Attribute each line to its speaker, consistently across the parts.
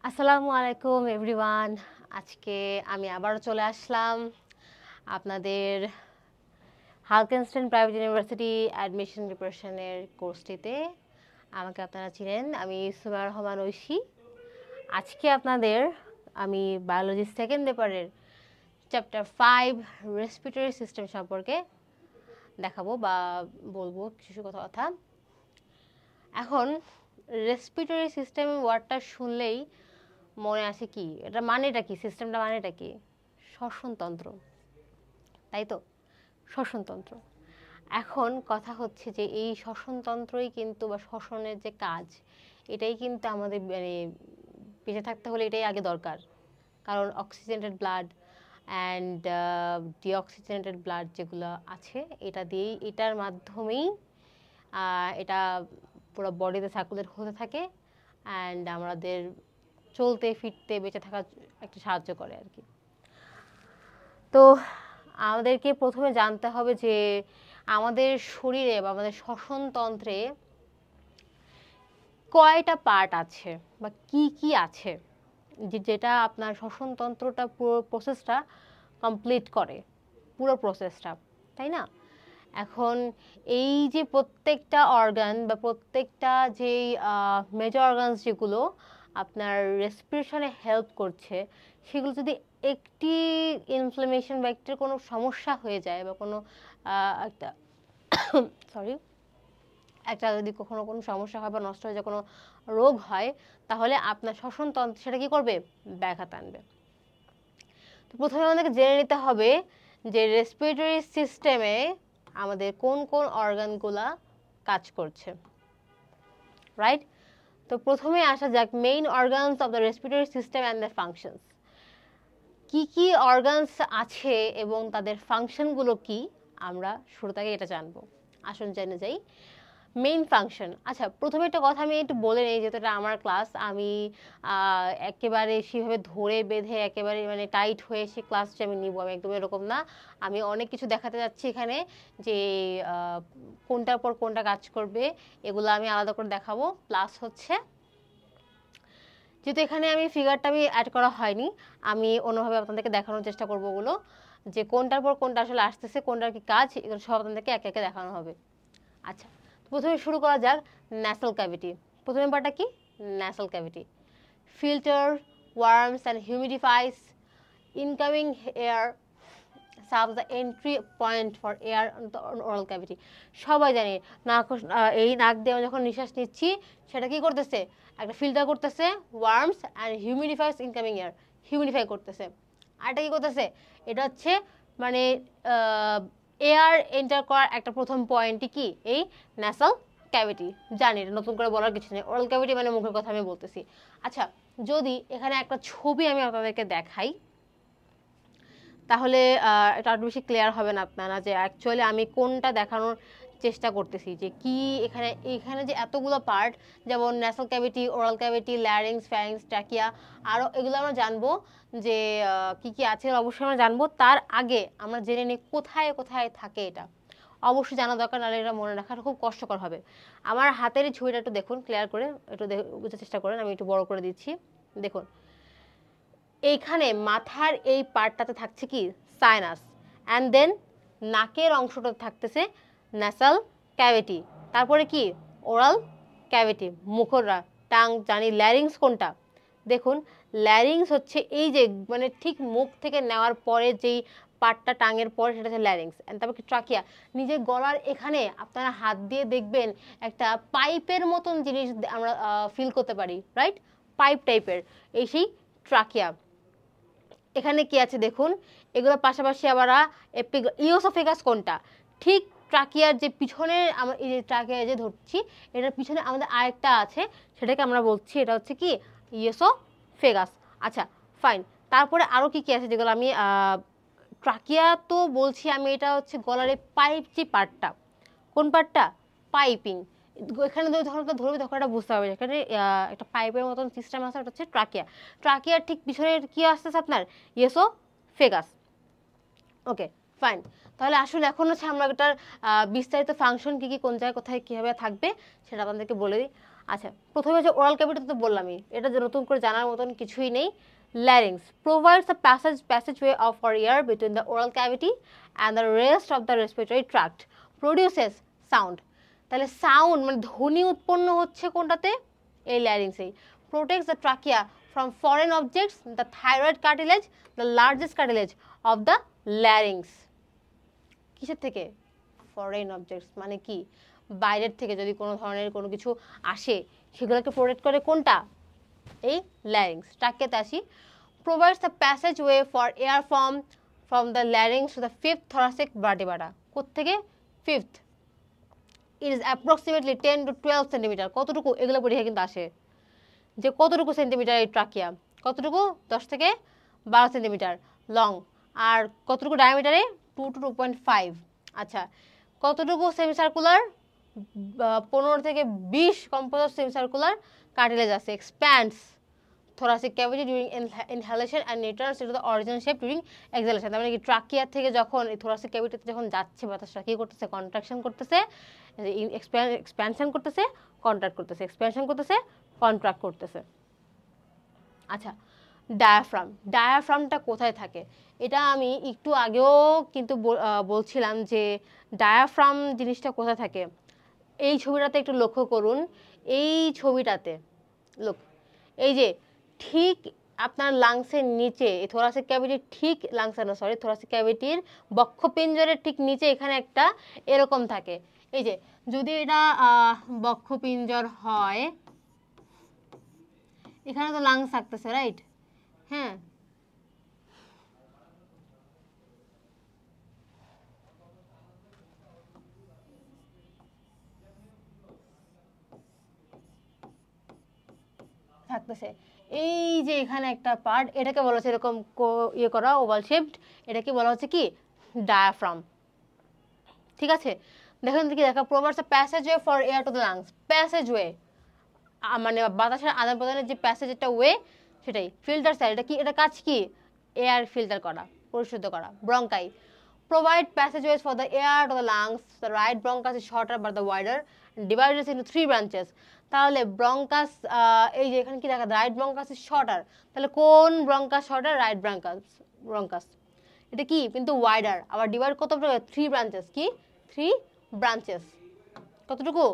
Speaker 1: আসসালামু আলাইকুম এভরিওয়ান। আজকে আমি আবারও চলে আসলাম আপনাদের হালকেনস্টাইন প্রাইভেট ইউনিভার্সিটি অ্যাডমিশন প্রিপারেশনের কোর্সটিতে। আমাকে আপনারা চিনেন, আমি সুমাইয়া রহমান ঐশী। আজকে আপনাদের আমি বায়োলজি সেকেন্ড পেপারের চ্যাপ্টার 5 রেসপিরেটরি সিস্টেম সম্পর্কে দেখাবো বা বলবো কিছু কথা। এখন রেসপিরেটরি সিস্টেম ওয়ার্ডটা শুনলেই মনে আসে কি, এটা মানেটা কি, সিস্টেমটা মানেটা কি? শ্বসনতন্ত্র, তাই তো? শ্বসনতন্ত্র। এখন কথা হচ্ছে যে এই শ্বসনতন্ত্রই কিন্তু বা শ্বসনের যে কাজ, এটাই কিন্তু আমাদের মানে বেঁচে থাকতে হলে এটাই আগে দরকার। কারণ oxygenated blood and deoxygenated blood যেগুলো আছে এটা দিয়েই, এটার মাধ্যমেই এটা পুরো বডিতে সার্কুলেট হতে থাকে অ্যান্ড আমাদের চলতে ফিরতে বেঁচে থাকা একটা সাহায্য করে আর কি। তো আমাদেরকে প্রথমে জানতে হবে যে আমাদের শরীরে বা আমাদের শ্বসনতন্ত্রে কয়টা পার্ট আছে বা কি কি আছে যেটা আপনার শ্বসনতন্ত্রটা পুরো প্রসেসটা কমপ্লিট করে, পুরো প্রসেসটা, তাই না? এখন এই যে প্রত্যেকটা অর্গান বা প্রত্যেকটা যেই মেজর অর্গানস যেগুলো আপনার রেসপিরেশনে হেল্প করছে, সেগুলো যদি একটি ইনফ্লামেশন বা একটির কোনো সমস্যা হয়ে যায় বা কোনো একটা সরি একটা যদি কখনো কোনো সমস্যা হয় বা নষ্ট হয়ে যায়, কোনো রোগ হয়, তাহলে আপনার শ্বসনতন্ত্র সেটা কি করবে? ব্যাঘাত আনবে। তো প্রথমে আমাদেরকে জেনে নিতে হবে যে রেসপিরেটরি সিস্টেমে আমাদের কোন কোন অর্গানগুলা কাজ করছে, রাইট? তো প্রথমে আসা যাক main organs of the respiratory system and the functions. কি কি অর্গানস আছে এবং তাদের ফাংশনগুলো কি, আমরা শুরু থেকে এটা জানবো। আসুন জেনে যাই মেইন ফাংশন। আচ্ছা, প্রথমে একটা কথা আমি একটু বলে নিই, যেহেতু এটা আমার ক্লাস, আমি একেবারে সেভাবে ধরে বেঁধে একেবারে মানে টাইট হয়ে সে ক্লাসটা আমি নিব, আমি একদম এরকম না। আমি অনেক কিছু দেখাতে যাচ্ছি এখানে, যে কোনটার পর কোনটা কাজ করবে এগুলো আমি আলাদা করে দেখাবো। প্লাস হচ্ছে যেহেতু এখানে আমি ফিগারটা আমি অ্যাড করা হয়নি, আমি অন্যভাবে আপনাদেরকে দেখানোর চেষ্টা করবো ওগুলো, যে কোনটার পর কোনটা আসলে আসতেছে, কোনটার কি কাজ, এগুলো সব আপনাদেরকে একে একে দেখানো হবে। আচ্ছা, প্রথমে শুরু করা যাক ন্যাসাল ক্যাভিটি। প্রথমে পার্টটা কি? Nasal cavity. Filter, warms and humidifies incoming air, serves the entry point for air oral cavity. সবাই জানি নাক, এই নাক দিয়ে যখন নিঃশ্বাস নিচ্ছি সেটা কি করতেছে? একটা ফিল্টার করতেছে, worms and humidifies incoming air, হিউমিডিফাই করতেছে। আরটা কি করতেছে? এটা হচ্ছে মানে এয়ার এন্টার করার একটা প্রথম পয়েন্টই কি? এই ন্যাসাল ক্যাভিটি। জানি, এটা নতুন করে বলার কিছু নেই, ওরাল ক্যাভিটি মানে মুখের কথা আমি বলতেছি। আচ্ছা, যদি এখানে একটা ছবি আমি আপনাদেরকে দেখাই, তাহলে এটা আরো বেশি ক্লিয়ার হবে না আপনারা যে অ্যাকচুয়ালি আমি কোনটা দেখানোর চেষ্টা করতেছি, যে কি এখানে এখানে যে এতগুলো পার্ট, যেমন nasal cavity, oral cavity, larynx, pharynx, trachea, আরও এগুলো আমরা জানবো যে কি কি আছে অবশ্যই আমরা জানবো। তার আগে আমরা জেনে নিই কোথায় কোথায় থাকে এটা, অবশ্যই জানা দরকার, নাহলে এটা মনে রাখাটা খুব কষ্টকর হবে। আমার হাতের এই ছবিটা একটু দেখুন ক্লিয়ার করে, একটু বুঝতে চেষ্টা করেন, আমি একটু বড় করে দিচ্ছি। দেখুন এইখানে মাথার এই পার্টটাতে থাকছে কি? সাইনাস। অ্যান্ড দেন নাকের অংশটা থাকতেছে ন্যাসাল ক্যাভিটি। তারপরে কি? ওরাল ক্যাভিটি, মুখরা, টাং। জানি ল্যারিংস কোনটা? দেখুন ল্যারিংস হচ্ছে এই যে মানে ঠিক মুখ থেকে নেওয়ার পরে যেই পার্টটা টাঙের পরে, সেটা হচ্ছে ল্যারিংস। তারপর কি? ট্রাকিয়া। নিজের গলার এখানে আপনারা হাত দিয়ে দেখবেন একটা পাইপের মতন জিনিস আমরা ফিল করতে পারি, রাইট? পাইপ টাইপের, এই সেই ট্রাকিয়া। এখানে কি আছে দেখুন, এগুলোর পাশাপাশি আবার ইওসোফেগাস কোনটা? ঠিক ট্রাকিয়ার যে পিছনে, আমরা এই যে ট্রাকিয়া যে ধরছি, এটার পিছনে আমাদের আরেকটা আছে, সেটাকে আমরা বলছি এটা হচ্ছে কি? ইওসোফেগাস। আচ্ছা ফাইন। তারপরে আরও কি কি আছে যেগুলো আমি ট্রাকিয়া তো বলছি আমি, এটা হচ্ছে গলার পাইপ যে পার্টটা, কোন পার্টটা? পাইপিং। এখানে ধরনটা ধরবে তখন এটা বুঝতে পারবে, এখানে একটা পাইপের মতন সিস্টেম আছে, এটা হচ্ছে ট্রাকিয়া। ট্রাকিয়ার ঠিক পিছনে কি আসতেছে আপনার? Oesophagus. Okay fine. তাহলে আসলে এখন হচ্ছে আমরা এটার বিস্তারিত ফাংশন কি কি, কোন জায়গায় কোথায় কীভাবে থাকবে সেটা আপনাদেরকে বলে দিই। আচ্ছা, প্রথমে হচ্ছে ওরাল ক্যাভিটি তো বললামই, এটা যে নতুন করে জানার মতন কিছুই নেই। larynx provides a passageway for air between the oral cavity and the rest of the respiratory tract, produces sound। তাহলে সাউন্ড মানে ধ্বনি উৎপন্ন হচ্ছে কোনটাতে? এই ল্যারিংসেই। protects the trachea from foreign objects, the thyroid cartilage, the largest cartilage of the larynx। কিসের থেকে? Foreign objects মানে কি? বাইরের থেকে যদি কোনো ধরনের কোনো কিছু আসে সেগুলোকে প্রোটেক্ট করে কোনটা? এই ল্যারিংস। ট্রাকিয়াতে আসি। provides the passageway for air from the larynx to the fifth thoracic vertebra। কোত্থেকে? Fifth. it is approximately 10 to 12 centimetre. কতটুকু? এগুলো পরীক্ষা কিন্তু আসে যে কতটুকু সেন্টিমিটার এই ট্রাকিয়া, কতটুকু? 10 থেকে 12 সেন্টিমিটার লং। আর কতটুকু ডায়ামিটারে? 2 to 2.5। আচ্ছা, কতটুকু সেমি সার্কুলার? 15 থেকে 20 কম্পোজ সেমি সার্কুলার কার্টিলেজ আছে। এক্সপ্যান্ডস thoracic cavity during inhalation and returns into the original shape during exhalation। তার মানে কি ট্রাকিয়া থেকে যখন এই thoracic cavity তে যখন যাচ্ছে বাতাসটা কি করতেছে? কন্ট্রাকশন করতেছে, এক্সপ্যানশন করতেছে, কন্ট্রাক্ট করতেছে, এক্সপ্যানশন করতেছে, কন্ট্রাক্ট করতেছে। আচ্ছা, ডায়াফ্রাম। ডায়াফ্রামটা কোথায় থাকে? এটা আমি একটু আগেও কিন্তু বলছিলাম যে ডায়াফ্রাম জিনিসটা কোথায় থাকে। এই ছবিটাতে একটু লক্ষ্য করুন। এই ছবিটাতে লোক, এই যে ঠিক আপনার লাংসের নিচে, থোরাসিক ক্যাভিটির ঠিক লাংসের না, সরি, থোরাসিক ক্যাভিটির বক্ষপিঞ্জরের ঠিক নিচে এখানে একটা এরকম থাকে। এই যে যদি এটা বক্ষপিঞ্জর হয়, এখানে তো লাংস থাকতেছে, রাইট? হ্যাঁ, থাকতেছে। এই যে এখানে একটা পার্ট, এটাকে বলা হচ্ছে এরকম ইয়ে করা ওভাল শেপড, এটাকে বলা হচ্ছে কি? ডায়াফ্রাম। ঠিক আছে, দেখেন কি দেখা, provides a passageway for air to the lungs. Passageway মানে বাতাসের আদান প্রদানের যে প্যাসেজ একটা ওয়ে, সেটাই। ফিল্টার সাইড, এটা কি? এটা কাজ কি? এয়ার ফিল্টার করা, পরিশুদ্ধ করা। ব্রঙ্কাই provide passageways for the air to the lungs. The right bronchus is shorter but the wider, divided into 3 branches। তাহলে ব্রঙ্কাস, এই যে এখানে কি দেখা, রাইট ব্রঙ্কাস ইজ শর্টার। তাহলে কোন ব্রঙ্কাস শর্টার? Right bronchus. এটা কি? কিন্তু ওয়াইডার। আবার ডিভাইড কত? 3 ব্রাঞ্চেস। কি? 3 ব্রাঞ্চেস। কতটুকু?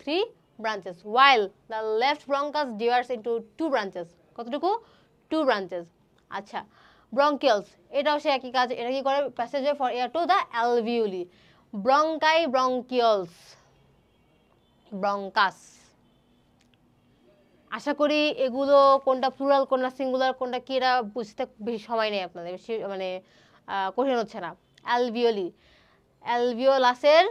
Speaker 1: 3 branches, while the left bronchus divides into 2 branches। কতটুকু? 2 branches। আচ্ছা, bronchioles, এটাও সে একই কাজ। এটা কি করে? passageway for air to the alveoli। bronchi, bronchioles, bronchus। আশা করি এগুলো কোনটা প্লুরাল, কোনটা সিঙ্গুলার, কোনটা কি, এটা বুঝতে বেশি সময় নেই আপনাদের, বেশি মানে কঠিন হচ্ছে না। alveoli, alveolusের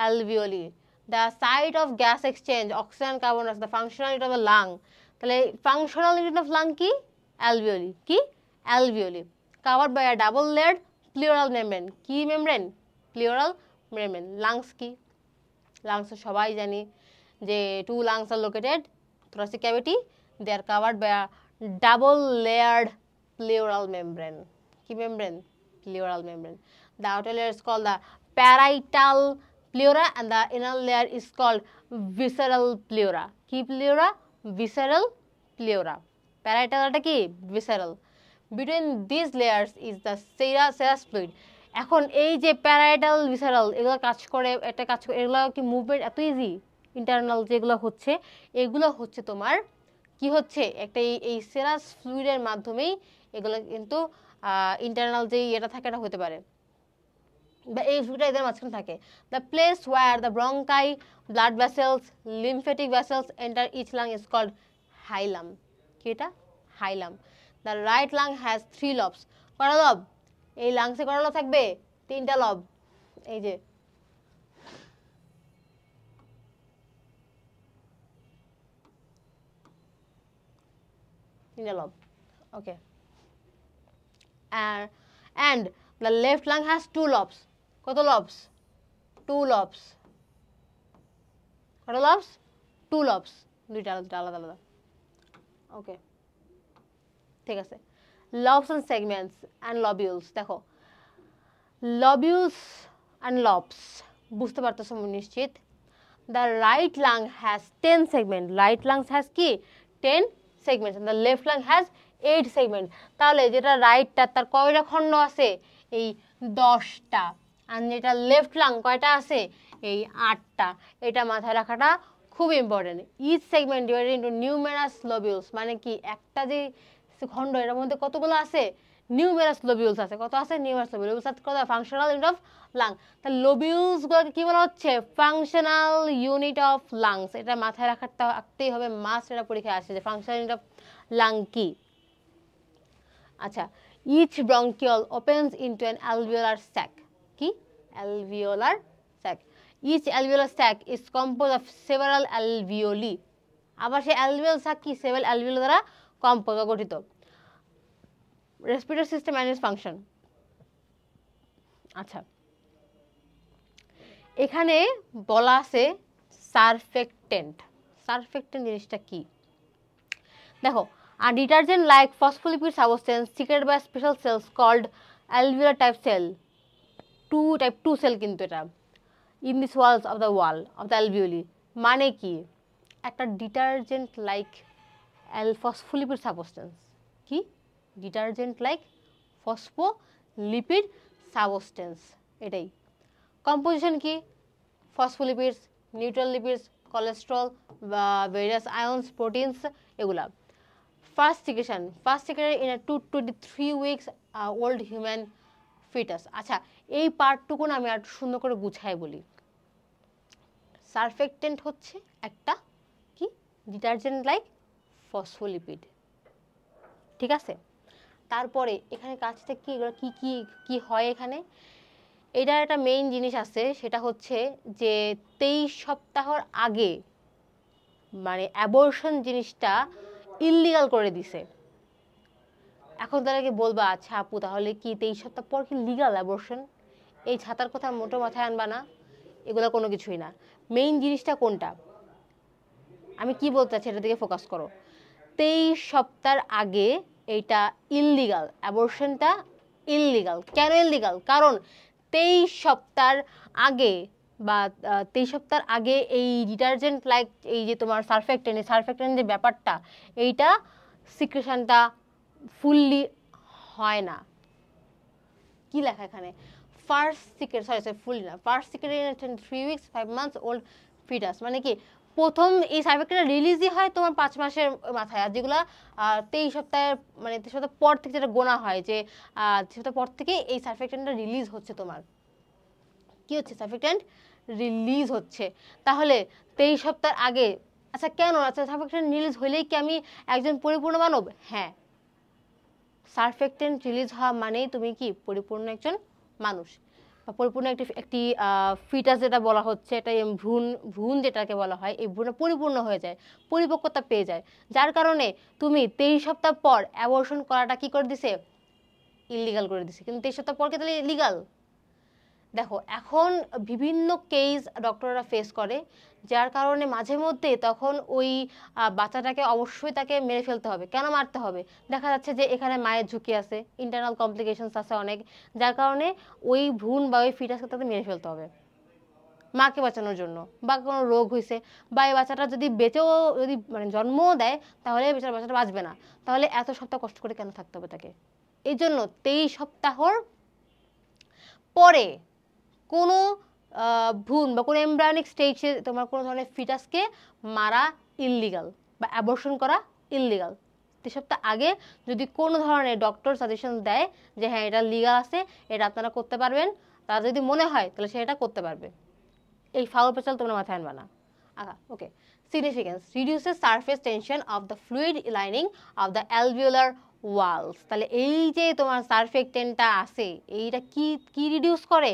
Speaker 1: alveoli, the site of gas exchange oxygen carbon dioxide, the functional unit of the lung। তাহলে functional unit of lung কি? alveoli। কি? alveoli, covered by a double layered pleural membrane। কি membrane? pleural membrane। lungs কি? lungs সবাই জানি যে 2 lungs are located thoracic cavity, they are covered by a double layered pleural membrane। কি membrane? pleural membrane। the outer layer is called the parietal pleura and the inner layer is called visceral pleura। কি pleura? visceral pleura। parietal এটা কি? visceral। between these layers is the serous fluid। এখন এই যে parietal visceral, এগুলো কাজ করে, একটা কাজ করে, এগুলো কি মুভমেন্ট এত ইজি? ইন্টারনাল যেগুলো হচ্ছে, এগুলো হচ্ছে তোমার কি হচ্ছে? একটা এই সেরাস ফ্লুইডের মাধ্যমেই এগুলো কিন্তু ইন্টারনাল যে এটা থাকে এটা হতে পারে, বা এই ফ্লুইডটা এদের মাঝখানে থাকে। The place where the bronchi, blood vessels, lymphatic vessels enter each lung is called hilum. কি এটা? Hilum. The right lung has 3 lobes. কটা লব? এই লাংসে কটা লব থাকবে? 3টা লব। এই যে 3টা লব। ওকে, and the left lung has 2 lobes। কত লবস? 2 lobes। কত লবস? 2 lobes। দুইটা আলাদা আলাদা। ওকে, ঠিক আছে। lobes and segments and lobules, দেখো লবিউলস অ্যান্ড লবস, বুঝতে পারতেছো নিশ্চিত। The right lung has 10 segment, right lungs has কি 10 segment, the left lung has 8 segment. তাহলে যেটা রাইটটা তার কয়টা খণ্ড আছে, এই 10টা, আর যেটা লেফট লাং কয়টা আছে, এই 8টা। এটা মাথায় রাখাটা খুব important. Each segment divided into numerous lobules, মানে কি একটা যে খণ্ড এটার মধ্যে কতগুলো আছে, নিউমেরাস লবিউলস আছে। কত আছে, নিউমেরাস লবিউলস আছে। কত ফাংশনাল ইউনিট অফ লাং, তাহলে লবিউলস গুলোকে কি বলা হচ্ছে, ফাংশনাল ইউনিট অফ লাংস। এটা মাথায় রাখতেই হবে, মাস্ট, এটা পরীক্ষায় আসে যে ফাংশনাল ইউনিট অফ লাং কি। আচ্ছা, each bronchiole opens into an alveolar sac, কি alveolar sac. Each alveolar sac is compose of several alveoli, আবার সেই অ্যালভিওলার স্যাক কি সেভারাল অ্যালভিওলি দ্বারা কম্পোজ গঠিত। Respiratory system and its function. আচ্ছা, এখানে বলা আছে সারফেক্টেন্ট। সারফেক্টেন্ট জিনিসটা কি দেখো, a detergent like phospholipid substance secreted by special cells called alveolar type cell, type 2 cell কিন্তু এটা, in the walls of the wall of the alveoli। মানে কি, একটা ডিটারজেন্ট লাইক ফসফোলিপিড সাবস্টেন্স, কি ডিটারজেন্ট লাইক ফসফোলিপিড সাবস্টেন্স, এটাই। Composition কি, phospholipids, neutral lipids, cholesterol বা various আয়ন্স, proteins, এগুলা। First secretion in a 2 to 3 weeks old human fetus। আচ্ছা, এই পার্টটুকুন আমি আর সুন্দর করে গুছাই বলি। সারফেক্টেন্ট হচ্ছে একটা কি ডিটারজেন্ট লাইক ফসফোলিপিড, ঠিক আছে। তারপরে এখানে কাজটা কি কি কি কি হয় এখানে, এটার একটা মেইন জিনিস আছে, সেটা হচ্ছে যে 23 সপ্তাহর আগে মানে অ্যাবর্শন জিনিসটা ইললিগাল করে দিছে। এখন তাদেরকে বলবা, আচ্ছা আপু তাহলে কি 23 সপ্তাহ পর কি লিগাল অ্যাবর্শন? এই ছাতার কথা মোটো মাথায় আনবা না, এগুলো কোনো কিছুই না। মেইন জিনিসটা কোনটা, আমি কি বলতে চাচ্ছি এটার দিকে ফোকাস করো। 23 সপ্তাহের আগে এইটা ইললিগাল, অ্যাবর্শনটা ইললিগাল। কেন ইললিগাল? কারণ 23 সপ্তাহের আগে বা 23 সপ্তাহের আগে এই ডিটারজেন্ট লাইক এই যে তোমার সারফেক্টেন্ট যে ব্যাপারটা, এইটা সিক্রেশনটা ফুললি হয় না। কি লেখা এখানে, ফার্স্ট সিক্রেট, ফুললি না, first secret in 3 weeks 5 months old fetus, মানে কি প্রথম এই সার্টিফিকেটটা রিলিজই হয় তোমার 5 মাসের মাথায়। আর যেগুলো 23 সপ্তাহের মানে 23 সপ্তাহ পর থেকে যেটা গোনা হয় যে 23 সপ্তাহ পর থেকে এই সার্টিফিকেটটা রিলিজ হচ্ছে, তোমার কি হচ্ছে সার্টিফিকেট রিলিজ হচ্ছে। তাহলে 23 সপ্তাহের আগে, আচ্ছা কেন, আচ্ছা সার্টিফিকেট রিলিজ হলেই কি আমি একজন পরিপূর্ণ মানব? হ্যাঁ, সারফেক্টেন্ট রিলিজ হওয়া মানেই তুমি কি পরিপূর্ণ একজন মানুষ বা পরিপূর্ণ একটি ফিটাস যেটা বলা হচ্ছে, এটা ভ্রূণ যেটাকে বলা হয়, এই ভ্রূণটা পরিপূর্ণ হয়ে যায়, পরিপক্কতা পেয়ে যায়। যার কারণে তুমি 23 সপ্তাহ পর অ্যাবর্শন করাটা কি করে দিছে, ইললিগাল করে দিছে। কিন্তু 23 সপ্তাহ পর কি তাহলে লিগাল? দেখো এখন বিভিন্ন কেস ডক্টররা ফেস করে, যার কারণে মাঝে মধ্যে তখন ওই বাচ্চাটাকে অবশ্যই তাকে মেরে ফেলতে হবে। কেন মারতে হবে? দেখা যাচ্ছে যে এখানে মায়ের ঝুঁকি আছে, ইন্টারনাল কমপ্লিকেশনস আছে অনেক, যার কারণে ওই ভ্রূণ বা ওই ফিটাসকে তাকে মেরে ফেলতে হবে মাকে বাঁচানোর জন্য, বা কোনো রোগ হয়েছে, বা এই বাচ্চাটা যদি বেঁচেও যদি মানে জন্মও দেয় তাহলে বাচ্চাটা বাঁচবে না। তাহলে এত সপ্তাহ কষ্ট করে কেন থাকতে হবে তাকে? এই জন্য 23 সপ্তাহর পরে কোনো ভ্রূণ বা কোনো এমব্রায়োনিক স্টেজে তোমার কোনো ধরনের ফিটাসকে মারা ইললিগাল বা অ্যাবর্শন করা ইললিগাল। 3 সপ্তাহ আগে যদি কোনো ধরনের ডক্টর সাজেশন দেয় যে হ্যাঁ এটা লিগাল আছে, এটা আপনারা করতে পারবেন, তারা যদি মনে হয় তাহলে সে এটা করতে পারবে। এই ফাউল পেঁচাল তোমরা মাথায় আনবা না। আচ্ছা okay, significance, reduces surface tension of the fluid lining of the alveolar walls. তাহলে এই যে তোমার সারফেক্টেন্টটা আছে, এইটা কি কি রিডিউস করে?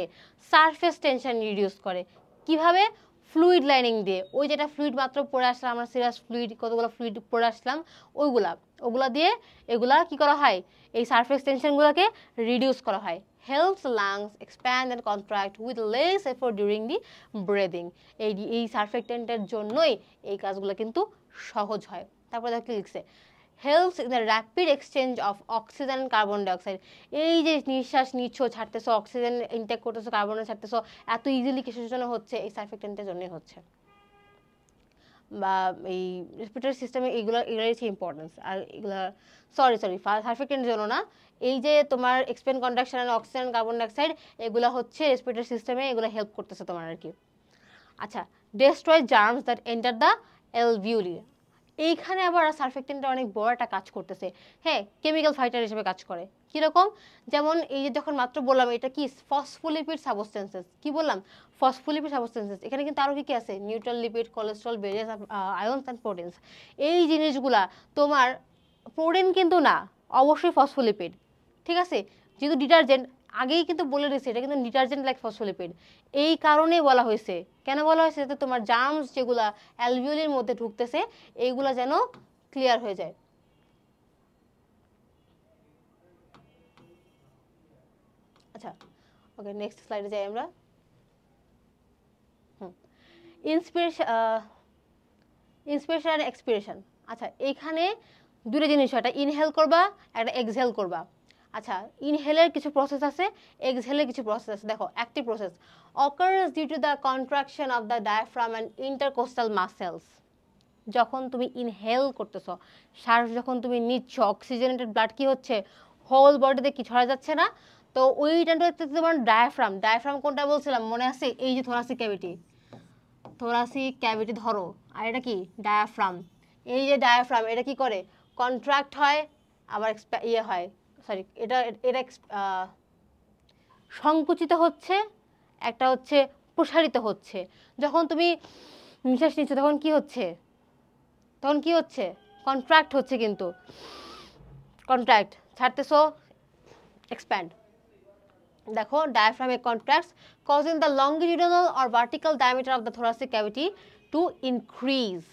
Speaker 1: সারফেস টেনশন রিডিউস করে। কিভাবে? ফ্লুইড লাইনিং দিয়ে। ওই যেটা ফ্লুইড মাত্র পড়ে আসলাম আমরা, সিরাস ফ্লুইড, কতগুলো ফ্লুইড পড়ে আসলাম, ওগুলা দিয়ে এগুলা কি করা হয়, এই সারফেস টেনশনগুলোকে রিডিউস করা হয়। helps lungs expand and contract with less effort during the breathing। এই সারফেক্টেন্টের জন্যই এই কাজগুলো কিন্তু সহজ হয়। তারপরে দেখো কি লিখছে, helps in the rapid exchange of oxygen and carbon dioxide. এই যে নিঃশ্বাস নিচ্ছ, ছাড়তেছো, অক্সিজেন ইনটেক করতেছো, কার্বন ছাড়তেছো, এত ইজিলি কিসের জন্য হচ্ছে? এই সার্ফেক্টেন্টের জন্যই হচ্ছে, বা এই রেসপিরেটরি সিস্টেমে এগুলোর হচ্ছে ইম্পর্টেন্স। আর এগুলা সরি সার্ফেক্টেন্টের জন্য না, এই যে তোমার expend conduction oxygen carbon dioxide, এগুলো হচ্ছে রেসপিরেটরি সিস্টেমে, এগুলো হেল্প করতেছে তোমার আর কি। আচ্ছা, destroy germs that enter the alveoli. এইখানে আবার সার্ফেক্টেন্টটা অনেক বড় একটা কাজ করতেছে। হ্যাঁ, কেমিক্যাল ফাইটার হিসেবে কাজ করে। কীরকম? যেমন এই যে যখন মাত্র বললাম এটা কি ফসফোলিপিড সাবস্টেন্সেস, কি বললাম? Phospholipid substances. এখানে কিন্তু আরও কি আছে? Neutral lipid, cholesterol, various আয়ন্স and proteins. এই জিনিসগুলা তোমার প্রোটিন কিন্তু না, অবশ্যই ফসফোলিপিড, ঠিক আছে? যেহেতু ডিটারজেন্ট, আগেই কিন্তু বলে দিয়েছে এটা কিন্তু ডিটারজেন্ট লাইক ফসফোলিপিড। এই কারণেই বলা হয়েছে, কেন বলা হয়েছে? যাতে তোমার জার্মস যেগুলা অ্যালভিওলির মধ্যে ঢুকতেছে এইগুলা যেন ক্লিয়ার হয়ে যায়। আচ্ছা, ওকে, নেক্সট স্লাইডে যাই আমরা। Inspiration and expiration. আচ্ছা, এখানে দুটো জিনিস, একটা ইনহেল করবা, একটা এক্সহেল করবা। আচ্ছা, ইনহেলের কিছু প্রসেস আছে, এক্সহেলের কিছু প্রসেস আছে। দেখো, active process occurs due to the contraction of the diaphragm and intercostal muscles। যখন তুমি ইনহেল করতেছো, শ্বাস যখন তুমি নিচ্ছ, অক্সিজেনেটেড ব্লাড কি হচ্ছে? হোল বডিতে কি ছড়া যাচ্ছে না? তো ওই টাইমটাতে তোমার ডায়াফ্রাম কোনটা বলছিলাম মনে আছে? এই যে থোরাসিক ক্যাভিটি ধরো, আর এটা কি? ডায়াফ্রাম। এই যে ডায়াফ্রাম, এটা কি করে? কন্ট্রাক্ট হয়, আবার ইয়ে হয়, সরি, এটা সংকুচিত হচ্ছে, একটা হচ্ছে প্রসারিত হচ্ছে। যখন তুমি নিঃশ্বাস নিচ্ছ তখন কি হচ্ছে? কন্ট্রাক্ট হচ্ছে, কিন্তু কন্ট্রাক্ট, ছাড়তেছো, এক্সপ্যান্ড। দেখো, diaphragm contracts causing the longitudinal or vertical diameter of the thoracic cavity to increase।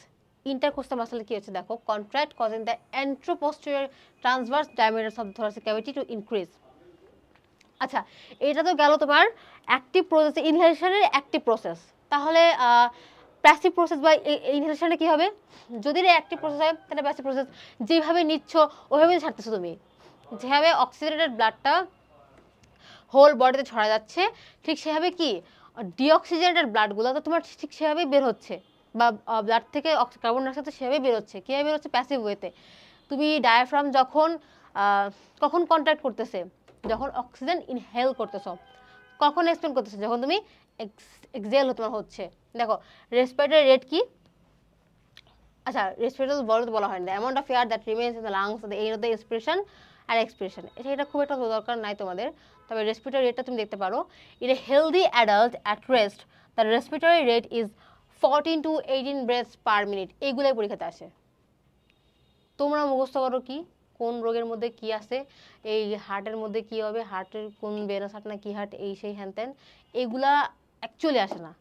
Speaker 1: intercostal muscle কি হচ্ছে? দেখো, contract causing the anteroposterior transverse diameters of the thoracic cavity to increase। আচ্ছা, এটা তো গেল তোমার অ্যাক্টিভ প্রসেস, ইনহেলেশনের অ্যাক্টিভ প্রসেস। তাহলে passive process বা ইনহেলেশনে কি হবে? যদি অ্যাক্টিভ প্রসেস হয় তাহলে প্যাসিভ প্রসেস, যেভাবে নিচ্ছ ওইভাবে ছাড়তেছো তুমি, যেভাবে অক্সিজেনেটেড ব্লাডটা হোল বডিতে ছড়া যাচ্ছে, ঠিক সেভাবে কি ডিঅক্সিজেনেটেড ব্লাডগুলো তো তোমার ঠিক সেভাবেই বের হচ্ছে, বা ব্লাড থেকে কার্বন ডাইঅক্সাইড সেভাবেই বের হচ্ছে। কীভাবে বের হচ্ছে? প্যাসিভ ওয়েতে। তুমি ডায়াফ্রাম কখন কন্ট্যাক্ট করতেছে? যখন অক্সিজেন ইনহেল করতেছ। কখন এক্সপেন্ড করতেছে? যখন তুমি এক্সহেল তোমার হচ্ছে। দেখো, রেসপিরেটরি রেট কি? আচ্ছা, রেসপিরেটরি বলা হয় না, amount of air that remains in the lungs at the end of the inspiration আর এক্সপিরেশন। এটা খুব একটা দরকার নাই তোমাদের, তবে রেসপিরেটরি রেটটা তুমি দেখতে পারো। In a healthy adult at rest the respiratory rate is 14 to 18 breaths per minute. এইগুলোই পরীক্ষাতে আসে। তোমরা মুখস্থ করো কি কোন রোগের মধ্যে কি আছে, এই হার্টের মধ্যে কি হবে, হার্টের কোন ভেনাস হার্ট না কি হার্ট, এই সেই হ্যান ত্যান, এইগুলা অ্যাকচুয়ালি আসে না।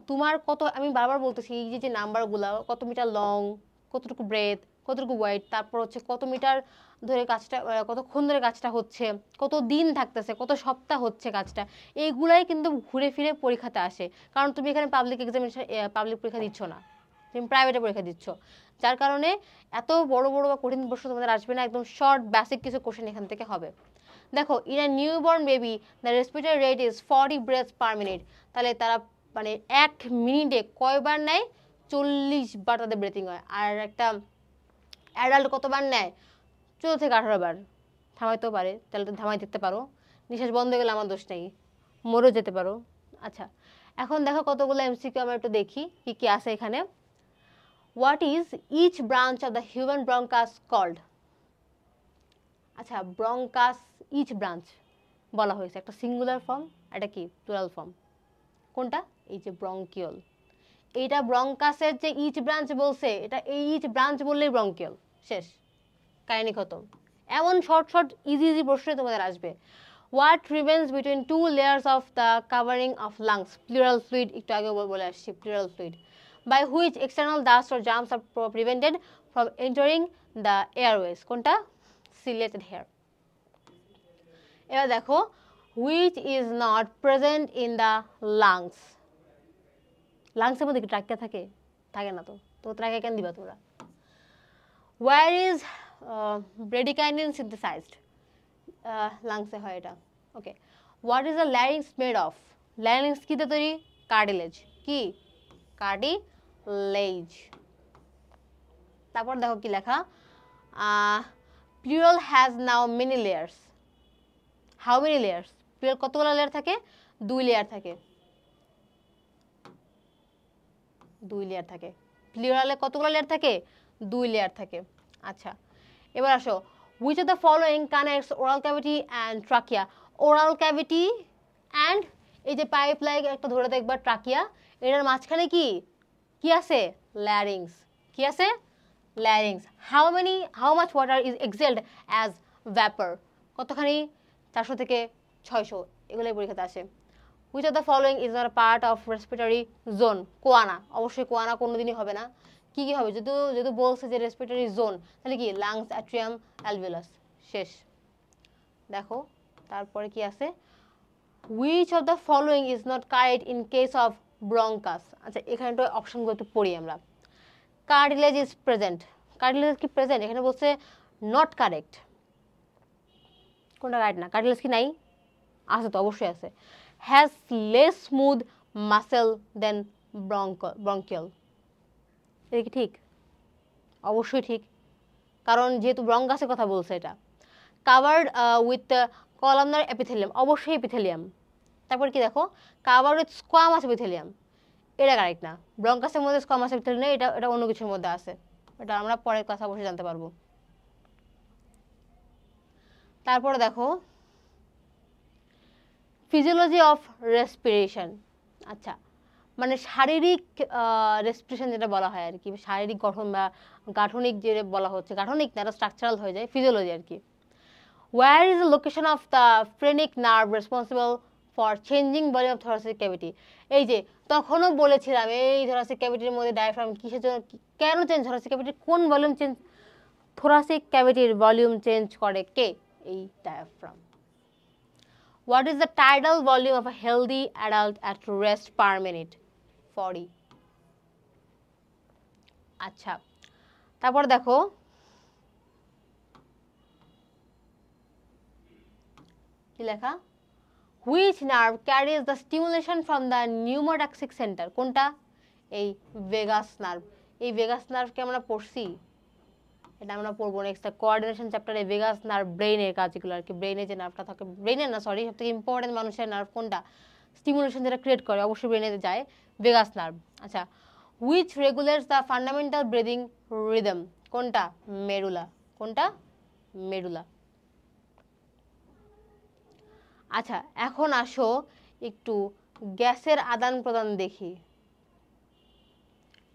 Speaker 1: তোমার কত, আমি বারবার বলতেছি, এই যে নাম্বারগুলো, কত মিটার লং, কতটুকু ব্রেথ, কতটুকু ওয়াইড, তারপর হচ্ছে কত মিটার ধরে কাজটা, কতক্ষণ ধরে কাজটা হচ্ছে, কত দিন থাকতেছে, কত সপ্তাহ হচ্ছে কাজটা, এইগুলাই কিন্তু ঘুরে ফিরে পরীক্ষাতে আসে। কারণ তুমি এখানে পাবলিক পরীক্ষা দিচ্ছ না, তুমি প্রাইভেটে পরীক্ষা দিচ্ছ, যার কারণে এত বড় বড় বা কঠিন প্রশ্ন তোমাদের আসবে না, একদম শর্ট বেসিক কিছু কোশ্চেন এখান থেকে হবে। দেখো, in a newborn baby the respiratory rate is 40 breaths per minute. তাহলে তারা মানে 1 মিনিটে কয়বার নেয়? 40 বার তাদের ব্রেথিং হয়। আর একটা অ্যাডাল্ট কতবার নেয়? 14 থেকে 18 বার। থামাইতেও পারে, তাহলে তো থামাই দেখতে পারো। নিঃশ্বাস বন্ধ হয়ে গেলে আমার দোষ নেই, মরেও যেতে পারো। আচ্ছা, এখন দেখো কতগুলো এমসিকিউ আমরা একটু দেখি কি কি আছে এখানে। What is each branch of the human bronchus called? আচ্ছা, ব্রঙ্কাস ইচ ব্রাঞ্চ বলা হয়েছে, একটা সিঙ্গুলার ফর্ম, এটা কি প্লুরাল ফর্ম? কোনটা? এই যে ব্রঙ্কিওল। এইটা ব্রঙ্কাসের যে ইচ ব্রাঞ্চ বলছে, এটা এই ইচ ব্রাঞ্চ বললেই ব্রঙ্কিওল, শেষ, কাহিনী খতম। এমন শর্ট ইজি প্রশ্ন তোমাদের আসবে। What remains between 2 layers of the covering of lungs? Pleural fluid, একটু আগে বলে আসছি, pleural fluid. By which external dust or germs are prevented from entering the airways? কোনটা? Ciliated hair. এবার দেখো, which is not present in the lungs? লাংসের মধ্যে কি ট্রাকিয়া থাকে? থাকে না তো, তো ট্রাকিয়া কেন দিবা তোমরা? where is bradykinin synthesized? লাংসে হয় এটা। ওকে, what is the larynx made of? larynx কি দিয়ে তৈরি? cartilage। কি? cartilage। তারপর দেখো কি লেখা, pleural has now many layers. how many layers? pleural কতগুলো লেয়ার থাকে? 2 লেয়ার থাকে। 2 লেয়ার থাকে। প্লিউরালে কতগুলো লেয়ার থাকে? 2 লেয়ার থাকে। আচ্ছা, এবার আসো, which of the following connects oral cavity and trachea? oral cavity and এই যে পাইপ লাইক একটা ধরে দেখবা ট্রাকিয়া, এটার মাঝখানে কি কি আছে? ল্যারিংস। কি আছে? Larynx. how much water is exhaled as vapor? কতখানি? 400 থেকে 600, এগুলোই পরীক্ষাতে আসে। which of the following is not a part of respiratory zone? কোয়ানা। অবশ্যই কোয়ানা কোনোদিনই হবে না। কি কি হবে? যদি বলছে যে রেসপিরেটরি জোন, তাহলে কি লাংস, অ্যাট্রিয়াম, অ্যালভিউলাস। শেষ। দেখো তারপরে কি আছে, which of the following is not correct in case of bronchus? আচ্ছা, এখানে তো অপশনগুলো একটু পড়ি আমরা। cartilage is present, cartilage কি প্রেজেন্ট? এখানে বলছে নট কারেক্ট। কোনটা রাইট না? cartilage কি নাই? আছে তো, অবশ্যই আছে। has less smooth muscle than bronchial, এটা কি ঠিক? অবশ্যই ঠিক, কারণ যেহেতু ব্রঙ্কাসের কথা বলছে এটা। covered with columnar epithelium, অবশ্যই epithelium। তারপর কি দেখো, covered with squamous epithelium, এটা কারেক্ট না। ব্রঙ্কাসের মধ্যে squamous epithelium নেই, এটা অন্য কিছুর মধ্যে আছে, এটা আমরা পরের কথা অবশ্যই জানতে পারবো। তারপরে দেখো ফিজিওলজি অফ রেসপিরেশন। আচ্ছা, মানে শারীরিক রেসপিরেশন যেটা বলা হয় আর কি, শারীরিক গঠন বা গাঠনিক যে বলা হচ্ছে, গাঠনিক না, এটা স্ট্রাকচারাল হয়ে যায়, ফিজিওলজি আর কি। Where is the location of the phrenic nerve responsible for changing volume of thoracic cavity? এই যে তখনও বলেছিলাম এই থোরাসিক ক্যাভিটির মধ্যে ডায়াফ্রাম কিসের জন্য, কেন চেঞ্জ? থোরাসিক ক্যাভিটির কোন ভলিউম চেঞ্জ? থোরাসিক ক্যাভিটির ভলিউম চেঞ্জ করে কে? এই diaphragm. What is the tidal volume of a healthy adult at rest per minute? 40. আচ্ছা, তারপর দেখো কি লেখা, which nerve carries the stimulation from the pneumothoracic center? কোনটা? এই ভেগাস নার্ভ। এই ভেগাস নার্ভকে আমরা পড়ছি, এটা আমরা পড়বো নেক্সট কোঅর্ডিনেশন চ্যাপ্টারে। ভেগাস নার্ভ ব্রেইনের কাজগুলো আর কি, ব্রেইনে যে নার্ভটা থাকে, ব্রেইনের না সরি, সবথেকে ইম্পর্টেন্ট মানুষের নার্ভ কোনটা? স্টিমুলেশন যেটা ক্রিয়েট করে, অবশ্যই ব্রেইনে যায়, ভেগাস নার্ভ। আচ্ছা, which regulates the fundamental breathing rhythm? কোনটা? মেরুলা। কোনটা? মেরুলা। আচ্ছা, এখন আসো একটু গ্যাসের আদান প্রদান দেখি।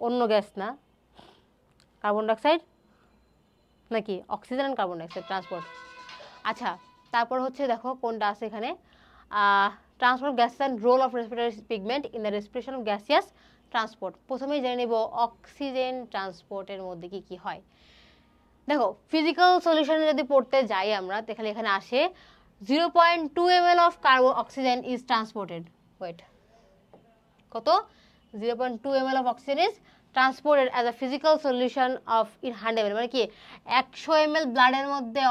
Speaker 1: অন্য গ্যাস না, কার্বন ডাইঅক্সাইড নাকি oxygen and carbon dioxide transport. আচ্ছা, তারপর হচ্ছে দেখো কোনটা আছে এখানে, transport gases and role of respiratory pigment in the respiration of gaseous transport. প্রথমেই জেনে নেব অক্সিজেন ট্রান্সপোর্টের মধ্যে কি কি হয়। দেখো ফিজিক্যাল সলিউশনে যদি পড়তে যাই আমরা, তাহলে এখানে আসে 0.2 ml of carbon oxygen is transported. Wait, কত? 0.2 ml of oxygen is transported as a physical solution of in 100 ml, মানে কি 100 ml ব্লাডের মধ্যে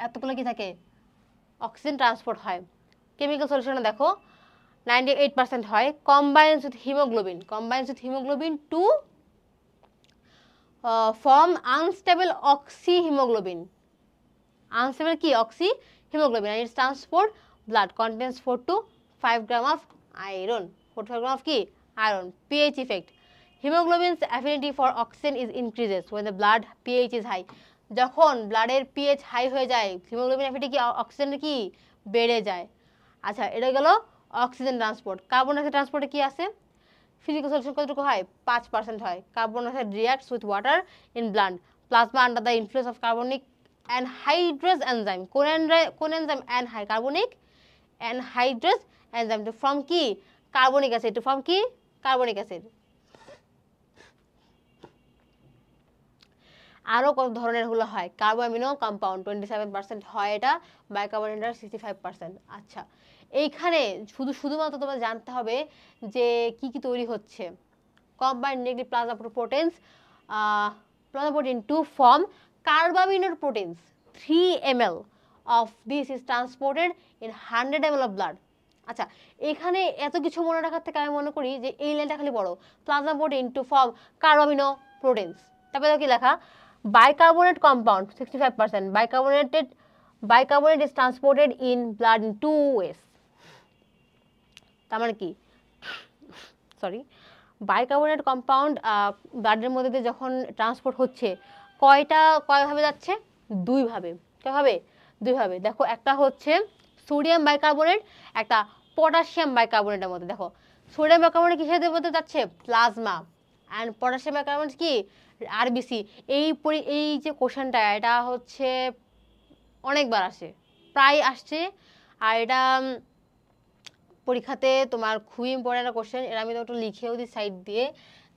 Speaker 1: এতগুলো কি থাকে? অক্সিজেন ট্রান্সপোর্ট হয়। কেমিক্যাল সলিউশনে দেখো 98% হয়। combines with hemoglobin to form unstable oxyhemoglobin. Unstable কি? oxyhemoglobin, and its transport blood contains 4 to 5 gram of iron. 4 to 5 gram of কি? Iron. pH effect. Hemoglobin's affinity for oxygen is increases when the blood pH is high. যখন ব্লাডের pH high হয়ে যায়, haemoglobin affinity কি অক্সিজেনের কি বেড়ে যায়। আচ্ছা, এটা গেল অক্সিজেন ট্রান্সপোর্ট। কার্বন ডাইঅক্সাইড ট্রান্সপোর্টে কি আছে? ফিজিক্যাল সলিউশন কতটুকু হয়? 5% হয়। Carbon dioxide reacts with water in blood plasma under the influence of carbonic anhydrous enzyme. কোন enzyme? Carbonic anhydrous enzyme to form কি? Carbonic acid. টু ফর্ম কি? Carbonic acid. আরো কত ধরনের হলো হয়? কার্বো অ্যামিনো কম্পাউন্ড 27% হয়, এটা বাইকার্বনেট 65%। আচ্ছা, এইখানে শুধুমাত্র তোমার জানতে হবে যে কি কি তৈরি হচ্ছে। Combined negative plasma proteins to form carbamino proteins 3 ml of this is transported in 100 ml of blood. আচ্ছা, এখানে এত কিছু মনে রাখার থেকে আমি মনে করি যে এই লাইনটা খালি পড়ো, plasma protein to form carbamino proteins. তারপরে কি লেখা, bicarbonate compound 65%, bicarbonate is transported in blood in 2 ways. তার মানে কি, সরি, বাইকার্বনেট কম্পাউন্ড ব্লাডের মধ্যে দিয়ে যখন ট্রান্সপোর্ট হচ্ছে কয়ভাবে যাচ্ছে, দুইভাবে। দেখো, একটা হচ্ছে সোডিয়াম বাইকার্বনেট, একটা পটাশিয়াম বাইকার্বনেটের মধ্যে। দেখো, সোডিয়াম বাইকার্বনেট কিসের মধ্যে যাচ্ছে, প্লাজমা, অ্যান্ড পটাশিয়াম বাইকার্বনেট কি, আরবিসি। এই যে কোশ্চেনটা, এটা হচ্ছে অনেকবার আসে, প্রায় আসছে, আর এটা পরীক্ষাতে তোমার খুবই ইম্পর্টেন্ট একটা কোশ্চেন। এটা আমি তো একটু লিখেও দিই সাইড দিয়ে,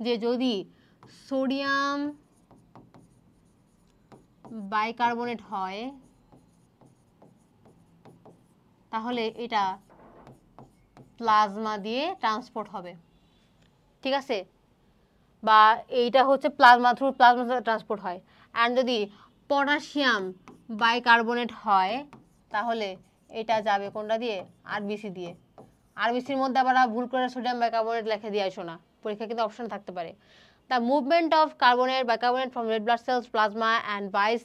Speaker 1: যে যদি সোডিয়াম বাইকার্বনেট হয় তাহলে এটা প্লাজমা দিয়ে ট্রান্সপোর্ট হবে, ঠিক আছে, বা এইটা হচ্ছে প্লাজমা ট্রান্সপোর্ট হয়। অ্যান্ড যদি পটাশিয়াম বাইকার্বনেট হয় তাহলে এটা যাবে কোনটা দিয়ে, আরবিসি দিয়ে। আরবিসির মধ্যে আবার ভুল করে সোডিয়াম বাইকার্বনেট লিখে দিয়ে আসো না, পরীক্ষা কিন্তু অপশন থাকতে পারে। The movement of bicarbonate from red blood cells plasma and vice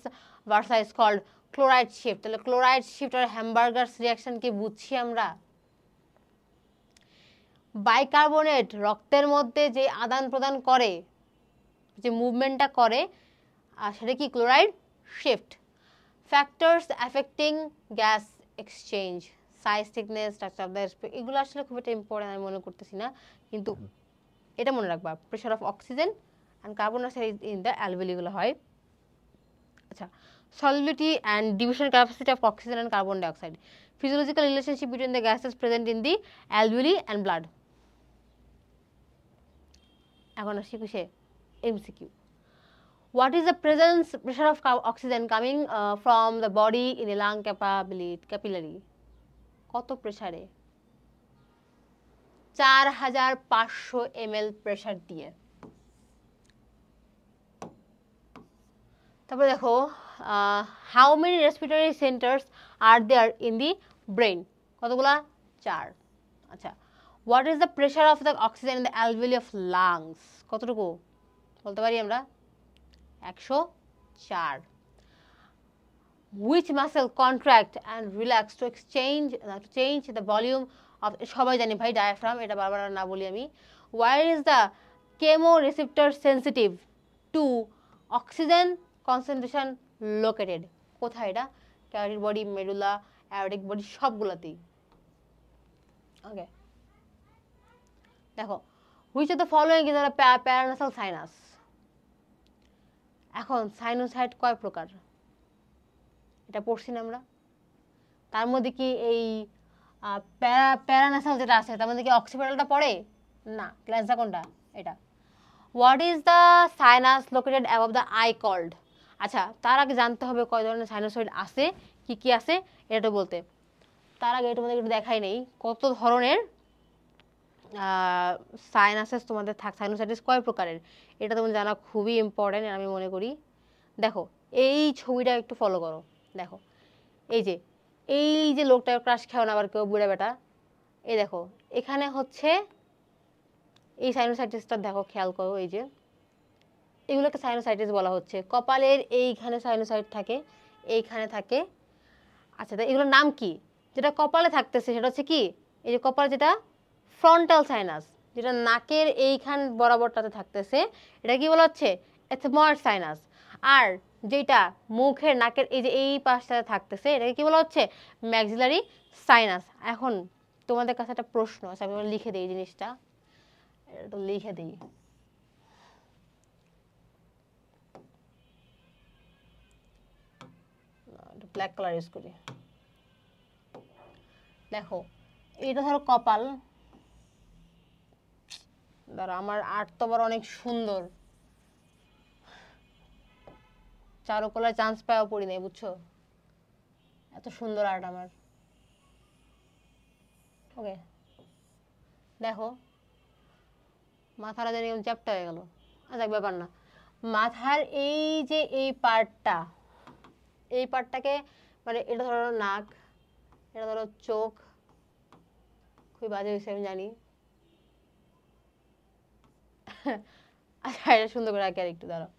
Speaker 1: versa is called chloride shift. তাহলে ক্লোরাইড শিফট আর হ্যামবার্গারস রিয়াকশন কি বুঝছি আমরা? বাইকার্বনেট রক্তের মধ্যে যে আদান প্রদান করে, যে মুভমেন্টটা করে, সেটা কি chloride shift. Factors affecting gas exchange, size, thickness, structure of the এগুলো আসলে খুব একটা ইম্পর্টেন্ট আমি মনে করতেছি না, কিন্তু এটা মনে রাখবা, pressure of oxygen and carbon dioxide in the alveoli হয়। আচ্ছা, solubility and diffusion capacity of oxygen and carbon dioxide, physiological relationship between the gases present in the alveoli and blood. এখন আসি কিসে, MCQ. What is the pressure of oxygen coming from the body in a lung capillary? কত প্রেসারে? 4500 ml pressure দিয়ে। তারপরে দেখো, how many respiratory centres are there in the brain? কতগুলা? 4। আচ্ছা, what is the pressure of the oxygen in the alveoli of lungs? কতটুকু বলতে পারি আমরা? 104। Which muscle contract and relax to change the volume of, সবাই জানি ভাই diaphragm, এটা বারবার না বলি আমি। Where is the chemoreceptor sensitive to oxygen concentration located? কোথায় এটা? Carotid body, medulla, aortic body, সবগুলোতেই। ওকে, দেখো, which of the following is the paranasal sinus? এখন সাইনোসাইড কয় প্রকার এটা পড়ছি না আমরা? তার মধ্যে কি এই প্যারানাসাল যেটা আছে তার মধ্যে কি অক্সিপিটালটা পড়ে না? ক্লাসটা কোনটা? এটা। What is the sinus located above the eye called? আচ্ছা, তার আগে জানতে হবে কয় ধরনের সাইনোসয়েড আছে, কি কি আছে এটা বলতে। তার আগে এটা তোমাদের একটু দেখাই নেই কত ধরনের সাইনাসেস তোমাদের সাইনোসাইটিস কয় প্রকারের, এটা তোমার জানা খুবই ইম্পর্টেন্ট আমি মনে করি। দেখো, এই ছবিটা একটু ফলো করো। দেখো, এই যে লোকটা ক্রাশ খাও না আবার কেউ, বুড়া বেটা, এই দেখো এখানে হচ্ছে এই সাইনোসাইটিসটা, দেখো খেয়াল করো, এই যে এগুলোকে সাইনোসাইটিস বলা হচ্ছে। কপালের এইখানে সাইনোসাইট থাকে, এইখানে থাকে। আচ্ছা, তো এগুলোর নাম কি? যেটা কপালে থাকতেছে সেটা হচ্ছে কি, এই যে কপালে যেটা ফ্রন্টাল সাইনাস, যেটা নাকের এইখান বরাবরটাতে থাকতেছে, এটা কি বলা হচ্ছে? Ethmoid sinus. আর যেটা মুখের নাকের এই যে এই পাশটাতে থাকতেছে, এটাকে কি বলা হচ্ছে? Maxillary sinus. এখন তোমাদের কাছে একটা প্রশ্ন আছে, আমি লিখে দিই এই জিনিসটা, এটা লিখে দিই। ব্ল্যাক কালার ইউজ করি। দেখো, এটা ধরো কপাল, ধরো আমার আর্ট তো আবার অনেক সুন্দর, চারুকলায় চান্স পাওয়া পড়ি নাই, বুঝছো? এত সুন্দর আর্ট আমার। ওকে, দেখো মাথাটা যেন চ্যাপ্টা হয়ে গেল। আচ্ছা, ব্যাপার না, মাথার এই যে এই পার্টটাকে মানে এটা ধরো নাক, এটা ধরো চোখ, খুবই বাজে হয়েছে আমি জানি। আচ্ছা এটা সুন্দর করে আঁকে আর একটু দাঁড়াও।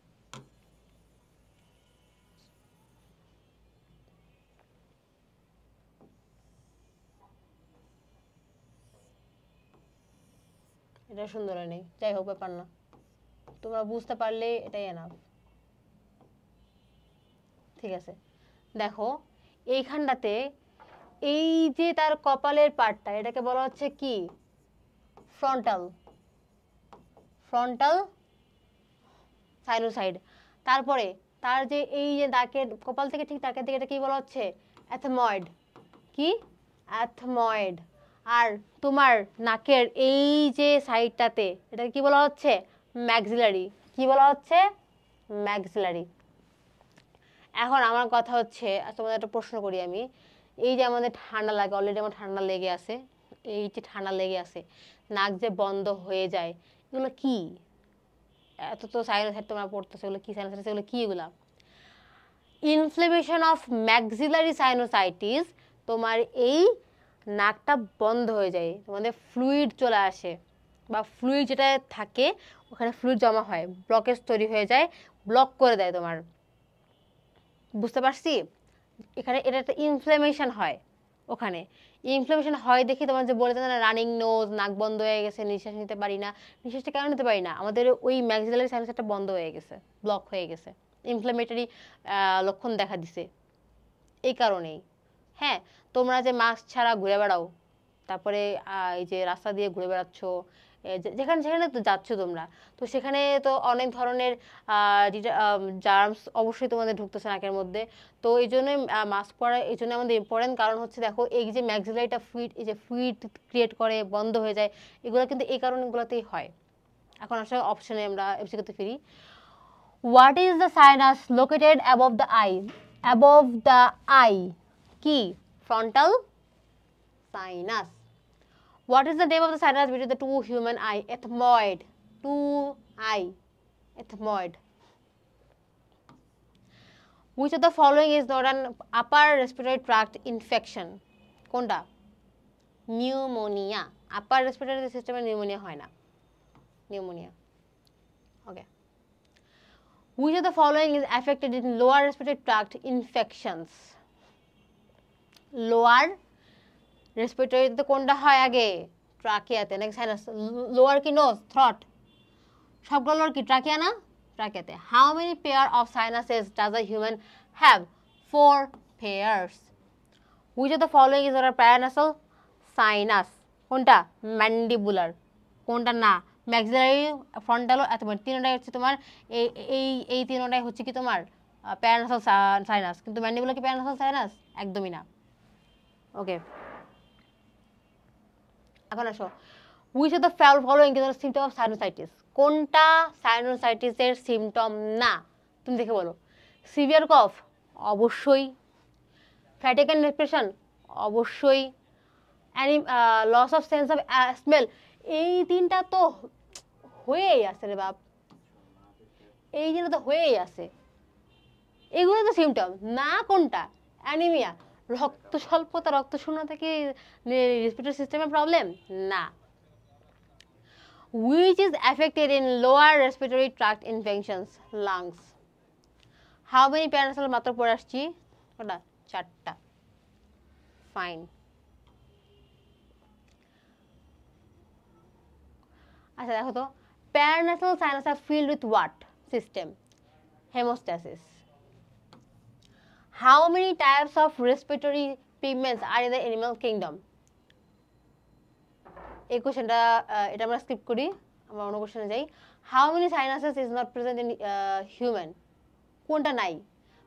Speaker 1: এটা সুন্দর নেই, যাই হোক ব্যাপার না, তোমরা বুঝতে পারলে এটাই এনাফ। ঠিক আছে, দেখো এইখানটাতে এই যে তার কপালের পার্টটা, এটাকে বলা হচ্ছে কি ফ্রন্টাল ফ্রন্টাল সাইনোসাইড। তারপরে তার যে এই যে নাকের কপাল থেকে ঠিক নাকের দিকে, এটা কি বলা হচ্ছে অ্যাথময়েড। কি অ্যাথময়েড। আর তোমার নাকের এই যে সাইডটাতে এটাকে কি বলা হচ্ছে ম্যাক্সিলারি। কি বলা হচ্ছে ম্যাক্সিলারি। এখন আমার কথা হচ্ছে তোমাদের একটা প্রশ্ন করি আমি, এই যে আমাদের ঠান্ডা লাগে, অলরেডি আমার ঠান্ডা লেগে আছে, এই যে ঠান্ডা লেগে আছে, নাক যে বন্ধ হয়ে যায়, এগুলো কি? এত তো সাইনোসাইড তোমরা পড়তেছো, এগুলো কি সাইনোসাইটিস, এগুলো কি? এগুলা ইনফ্লেমেশন অফ ম্যাক্সিলারি সাইনোসাইটিস। তোমার এই নাকটা বন্ধ হয়ে যায়, তোমাদের ফ্লুইড চলে আসে, বা ফ্লুইড যেটা থাকে ওখানে ফ্লুইড জমা হয়, ব্লকেজ তৈরি হয়ে যায়, ব্লক করে দেয় তোমার। বুঝতে পারছি? এখানে এটা একটা ইনফ্লেমেশন হয়, ওখানে ইনফ্লেমেশন হয় দেখি তোমার যে বলেছে না রানিং নোজ, নাক বন্ধ হয়ে গেছে, নিঃশ্বাস নিতে পারি না। নিঃশ্বাসটা কেন নিতে পারি না? আমাদের ওই ম্যাক্সিলারি সাইনাসটা বন্ধ হয়ে গেছে, ব্লক হয়ে গেছে, ইনফ্লেমেটরি লক্ষণ দেখা দিছে এই কারণেই। হ্যাঁ, তোমরা যে মাস্ক ছাড়া ঘুরে বেড়াও, তারপরে এই যে রাস্তা দিয়ে ঘুরে বেড়াচ্ছ, যেখানে সেখানে তো যাচ্ছ তোমরা, তো সেখানে তো অনেক ধরনের জার্মস অবশ্যই তোমাদের ঢুকতেছে নাকের মধ্যে। তো এই জন্যই মাস্ক পরা এই জন্য আমাদের ইম্পর্টেন্ট। কারণ হচ্ছে দেখো এই যে ম্যাক্সিলারিটা ফ্লুইড, এই যে ফ্লুইড ক্রিয়েট করে বন্ধ হয়ে যায়, এগুলো কিন্তু এই কারণগুলোতেই হয়। এখন আসলে অপশনে আমরা এমসিকিউতে ফিরি। What is the sinus located above the eye? Above the eye কি? Frontal sinus. What is the name of the sinus between the two human eye? Ethmoid. Two eye. Ethmoid. Which of the following is not an upper respiratory tract infection? কোনটা? Pneumonia. Upper respiratory system এ pneumonia হয় না। Pneumonia. Okay. Which of the following is affected in lower respiratory tract infections? Lower রেসপিরেটরিতে কোনটা হয় আগে? ট্রাকিয়াতে নাকি sinus? Lower কি nose, throat? সবগুলো লোয়ার কি ট্রাকিয়া না? ট্রাকিয়াতে। How many pair of sinuses does a human have? 4 pairs. Which of the following is not paranasal sinus? কোনটা? ম্যান্ডিবুলার। কোনটা না? ম্যাক্সিলারি, ফ্রন্টাল, অথবা তিনটাই হচ্ছে তোমার এই এই এই তিনটাই হচ্ছে কি তোমার প্যারানাসাল সাইনাস। কিন্তু ম্যান্ডিবুলার কি প্যারানাসাল সাইনাস? একদমই না। ওকে, এখন আসো, which of the following is symptom of sinusitis? কোনটা সাইনোসাইটিসের সিমটম না? তুমি দেখে বলো। Severe cough? অবশ্যই। Fatigue and depression? অবশ্যই। Loss of sense of smell? এই তিনটা তো হয়েই আছে রে বাপ, এই তিনটা তো হয়েই আছে, এগুলো তো সিমটম না। কোনটা? অ্যানিমিয়া, রক্ত স্বল্পতা, রক্ত শূন্যতা কি রেসপিরেটরি সিস্টেমের প্রবলেম? না। Which is affected in lower respiratory tract infections? Lungs. How many paranasal মাত্র পড়ে আসছি? ওটা 4টা। ফাইন। আচ্ছা দেখো তো, paranasal sinus are filled with what system? Hemostasis. How many types of respiratory pigments are in the animal kingdom? এই কোশ্চেনটা এটা আমরা স্কিপ করি, আমরা অন্য কোশ্চেনে যাই। How many sinuses is not present in human? কোনটা নাই?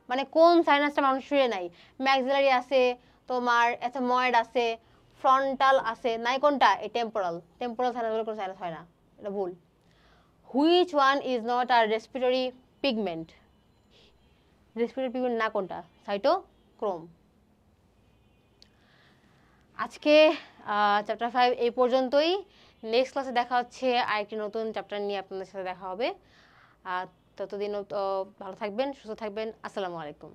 Speaker 1: মানে কোন সাইনাসটা মানুষের নাই? ম্যাক্সিলারি আছে, তোমার এথময়েড আছে, ফ্রন্টাল আছে, নাই কোনটা? এই টেম্পোরাল। টেম্পোরাল সাইনাসগুলো কোনো সাইনাস হয় না, এটা ভুল। Which one is not are respiratory pigment? Respiratory pigment না কোনটা? সাইটোক্রোম। আজকে চ্যাপ্টার 5 এই পর্যন্তই। নেক্সট ক্লাসে দেখা হচ্ছে আরেকটি নতুন চ্যাপ্টার নিয়ে, আপনাদের সাথে দেখা হবে। ততদিন ভালো থাকবেন, সুস্থ থাকবেন। আসসালামু আলাইকুম।